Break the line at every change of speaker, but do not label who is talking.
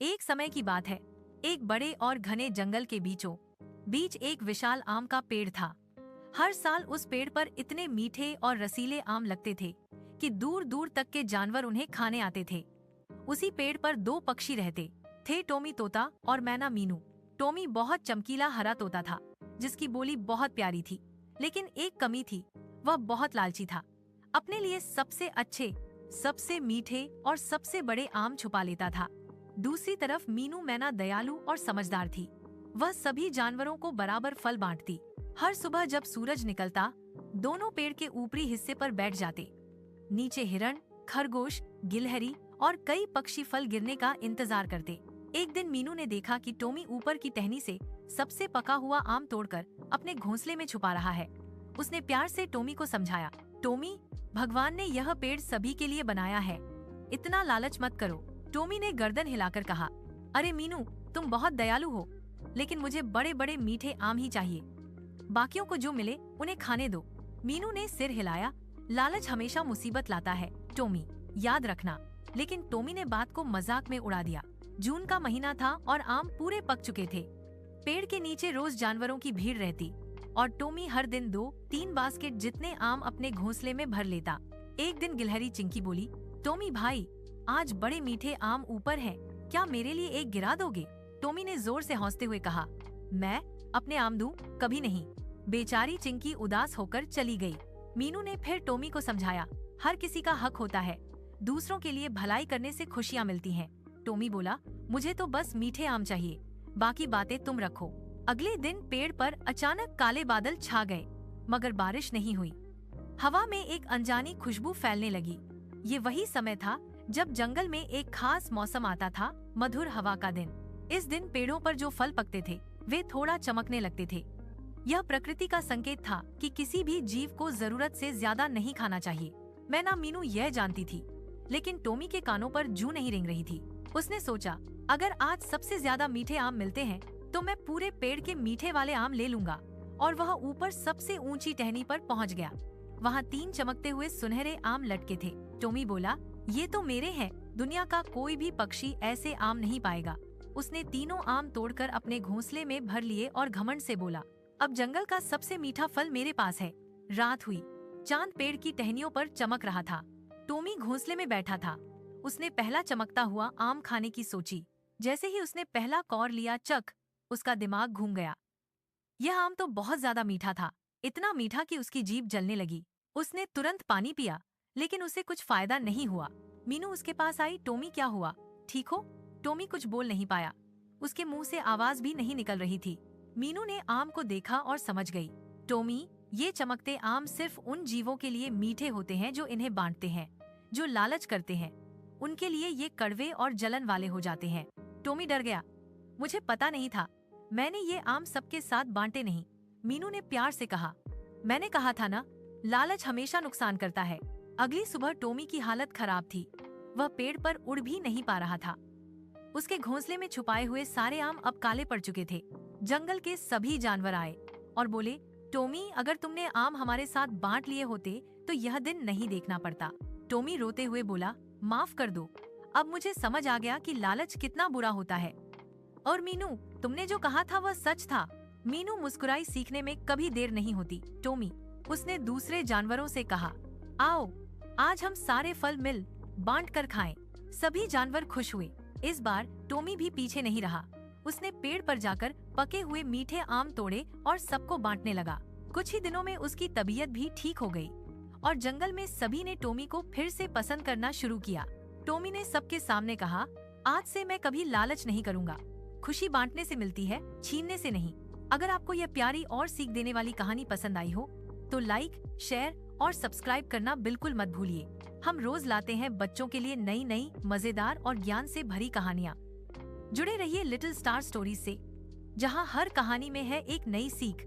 एक समय की बात है। एक बड़े और घने जंगल के बीचों बीच एक विशाल आम का पेड़ था। हर साल उस पेड़ पर इतने मीठे और रसीले आम लगते थे कि दूर दूर तक के जानवर उन्हें खाने आते थे। उसी पेड़ पर दो पक्षी रहते थे, टोमी तोता और मैना मीनू। टोमी बहुत चमकीला हरा तोता था जिसकी बोली बहुत प्यारी थी, लेकिन एक कमी थी, वह बहुत लालची था। अपने लिए सबसे अच्छे, सबसे मीठे और सबसे बड़े आम छुपा लेता था। दूसरी तरफ मीनू मैना दयालु और समझदार थी। वह सभी जानवरों को बराबर फल बांटती। हर सुबह जब सूरज निकलता, दोनों पेड़ के ऊपरी हिस्से पर बैठ जाते। नीचे हिरण, खरगोश, गिलहरी और कई पक्षी फल गिरने का इंतजार करते। एक दिन मीनू ने देखा कि टोमी ऊपर की टहनी से सबसे पका हुआ आम तोड़कर अपने घोंसले में छुपा रहा है। उसने प्यार से टोमी को समझाया, टोमी, भगवान ने यह पेड़ सभी के लिए बनाया है, इतना लालच मत करो। टोमी ने गर्दन हिलाकर कहा, अरे मीनू, तुम बहुत दयालु हो, लेकिन मुझे बड़े बड़े मीठे आम ही चाहिए। बाकियों को जो मिले उन्हें खाने दो। मीनू ने सिर हिलाया, लालच हमेशा मुसीबत लाता है टोमी, याद रखना। लेकिन टोमी ने बात को मजाक में उड़ा दिया। जून का महीना था और आम पूरे पक चुके थे। पेड़ के नीचे रोज जानवरों की भीड़ रहती और टोमी हर दिन 2-3 बास्केट जितने आम अपने घोंसले में भर लेता। एक दिन गिलहरी चिंकी बोली, टोमी भाई, आज बड़े मीठे आम ऊपर हैं, क्या मेरे लिए एक गिरा दोगे? टोमी ने जोर से हंसते हुए कहा, मैं अपने आम दूं? कभी नहीं। बेचारी चिंकी उदास होकर चली गई। मीनू ने फिर टोमी को समझाया, हर किसी का हक होता है, दूसरों के लिए भलाई करने से खुशियाँ मिलती हैं। टोमी बोला, मुझे तो बस मीठे आम चाहिए, बाकी बातें तुम रखो। अगले दिन पेड़ पर अचानक काले बादल छा गए, मगर बारिश नहीं हुई। हवा में एक अनजानी खुशबू फैलने लगी। ये वही समय था जब जंगल में एक खास मौसम आता था, मधुर हवा का दिन। इस दिन पेड़ों पर जो फल पकते थे वे थोड़ा चमकने लगते थे। यह प्रकृति का संकेत था कि किसी भी जीव को जरूरत से ज्यादा नहीं खाना चाहिए। मैना मीनू यह जानती थी, लेकिन टोमी के कानों पर जूं नहीं रेंग रही थी। उसने सोचा, अगर आज सबसे ज्यादा मीठे आम मिलते हैं तो मैं पूरे पेड़ के मीठे वाले आम ले लूंगा। और वह ऊपर सबसे ऊंची टहनी पर पहुंच गया। वहाँ 3 चमकते हुए सुनहरे आम लटके थे। टोमी बोला, ये तो मेरे हैं, दुनिया का कोई भी पक्षी ऐसे आम नहीं पाएगा। उसने तीनों आम तोड़कर अपने घोंसले में भर लिए और घमंड से बोला, अब जंगल का सबसे मीठा फल मेरे पास है। रात हुई, चांद पेड़ की टहनियों पर चमक रहा था। टोमी घोंसले में बैठा था। उसने पहला चमकता हुआ आम खाने की सोची। जैसे ही उसने पहला कौर लिया, चक, उसका दिमाग घूम गया। यह आम तो बहुत ज्यादा मीठा था, इतना मीठा कि उसकी जीभ जलने लगी। उसने तुरंत पानी पिया, लेकिन उसे कुछ फायदा नहीं हुआ। मीनू उसके पास आई, टोमी क्या हुआ, ठीक हो? टोमी कुछ बोल नहीं पाया, उसके मुंह से आवाज भी नहीं निकल रही थी। मीनू ने आम को देखा और समझ गई, टोमी, ये चमकते आम सिर्फ उन जीवों के लिए मीठे होते हैं जो इन्हें बांटते हैं। जो लालच करते हैं उनके लिए ये कड़वे और जलन वाले हो जाते हैं। टोमी डर गया, मुझे पता नहीं था, मैंने ये आम सबके साथ बांटे नहीं। मीनू ने प्यार से कहा, मैंने कहा था ना, लालच हमेशा नुकसान करता है। अगली सुबह टोमी की हालत खराब थी। वह पेड़ पर उड़ भी नहीं पा रहा था। उसके घोंसले में छुपाए हुए सारे आम अब काले पड़ चुके थे। जंगल के सभी जानवर आए और बोले, टोमी, अगर तुमने आम हमारे साथ बांट लिए होते तो यह दिन नहीं देखना पड़ता। टोमी रोते हुए बोला, माफ कर दो, अब मुझे समझ आ गया कि लालच कितना बुरा होता है। और मीनू, तुमने जो कहा था वह सच था। मीनू मुस्कुराई, सीखने में कभी देर नहीं होती। टोमी, उसने दूसरे जानवरों से कहा, आओ, आज हम सारे फल मिल बांट कर खाएं। सभी जानवर खुश हुए। इस बार टोमी भी पीछे नहीं रहा। उसने पेड़ पर जाकर पके हुए मीठे आम तोड़े और सबको बांटने लगा। कुछ ही दिनों में उसकी तबीयत भी ठीक हो गई और जंगल में सभी ने टोमी को फिर से पसंद करना शुरू किया। टोमी ने सबके सामने कहा, आज से मैं कभी लालच नहीं करूंगा। खुशी बांटने से मिलती है, छीनने से नहीं। अगर आपको यह प्यारी और सीख देने वाली कहानी पसंद आई हो तो लाइक, शेयर और सब्सक्राइब करना बिल्कुल मत भूलिए। हम रोज लाते हैं बच्चों के लिए नई नई मजेदार और ज्ञान से भरी कहानियाँ। जुड़े रहिए लिटिल स्टार स्टोरीज से, जहाँ हर कहानी में है एक नई सीख।